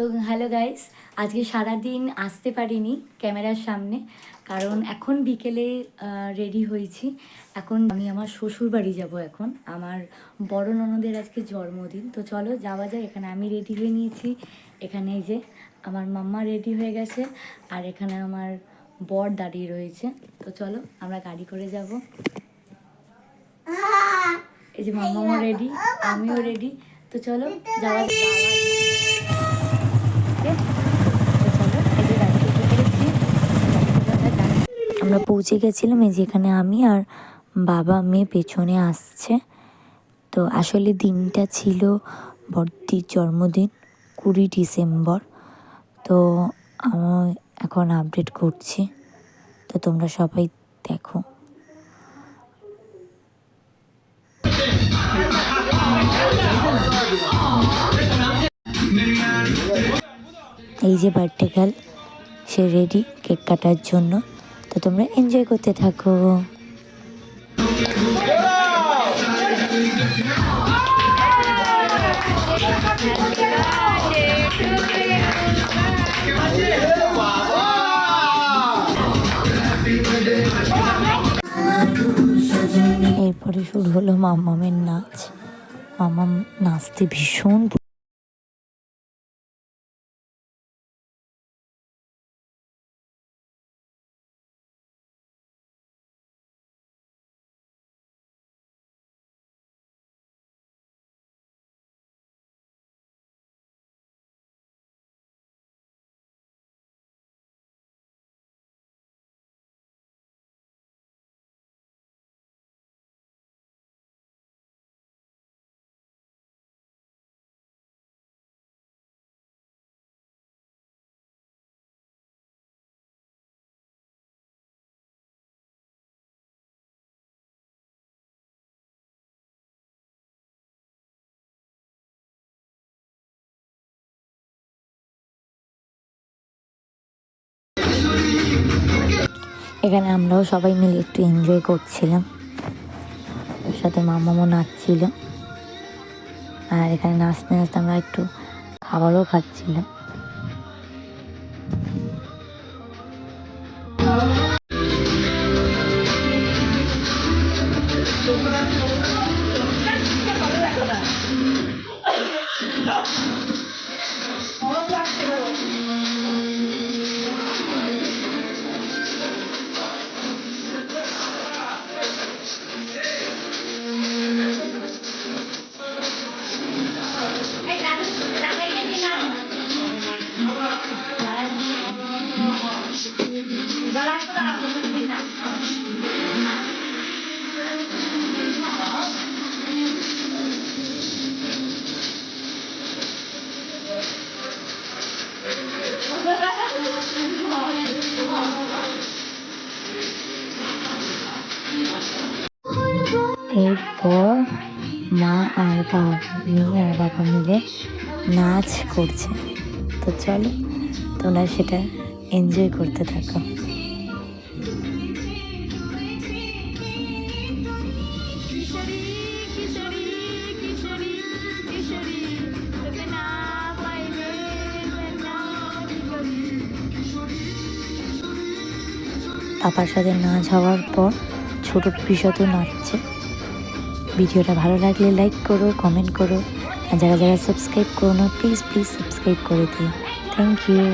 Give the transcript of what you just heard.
তো hello guys, আজকে সারাদিন আসতে পারিনি ক্যামেরার সামনে, কারণ এখন বিকেলে রেডি হয়েছি। এখন আমি আমার শ্বশুর বাড়ি যাবো। এখন আমার বড় ননদের আজকে জন্মদিন, তো চলো যাওয়া যায়। এখানে আমি রেডি হয়ে নিয়েছি, এখানে এই যে আমার মাম্মা রেডি হয়ে গেছে, আর এখানে আমার বর দাঁড়িয়ে রয়েছে। তো চলো আমরা গাড়ি করে যাব। এই যে মাম্মাও রেডি, আমিও রেডি, তো চলো যাওয়া যাক। আমরা পৌঁছে গেছিলাম। এই যেখানে আমি আর বাবা মেয়ে পেছনে আসছে। তো আসলে দিনটা ছিল বড়দির জন্মদিন, 20 ডিসেম্বর। তো আমি এখন আপডেট করছি, তো তোমরা সবাই দেখো। এই যে বার্থডে গার্ল, সে রেডি কেক কাটার জন্য। তো তোমরা এনজয় করতে থাকো। এরপরে শুরু হলো মাম্মামের নাচ। মাম্মাম নাচতে ভীষণ এখানে আমরাও সবাই মিলে একটু এনজয় করছিলাম, সাথে মামামও নাচছিল। আর এখানে নাচতে নাচতে আমরা একটু খাবারও খাচ্ছিলাম। এরপর মা আর মেয়ে আর বাবা মিলে নাচ করছে। তো চলো তোমরা সেটা এনজয় করতে থাকো। পাপার সাথে নাচ হওয়ার পর ছোট পিসও নাচছে। ভিডিওটা ভালো লাগলে লাইক করো, কমেন্ট করো, আর যারা যারা সাবস্ক্রাইব করো না প্লিজ সাবস্ক্রাইব করে দিও। Thank you.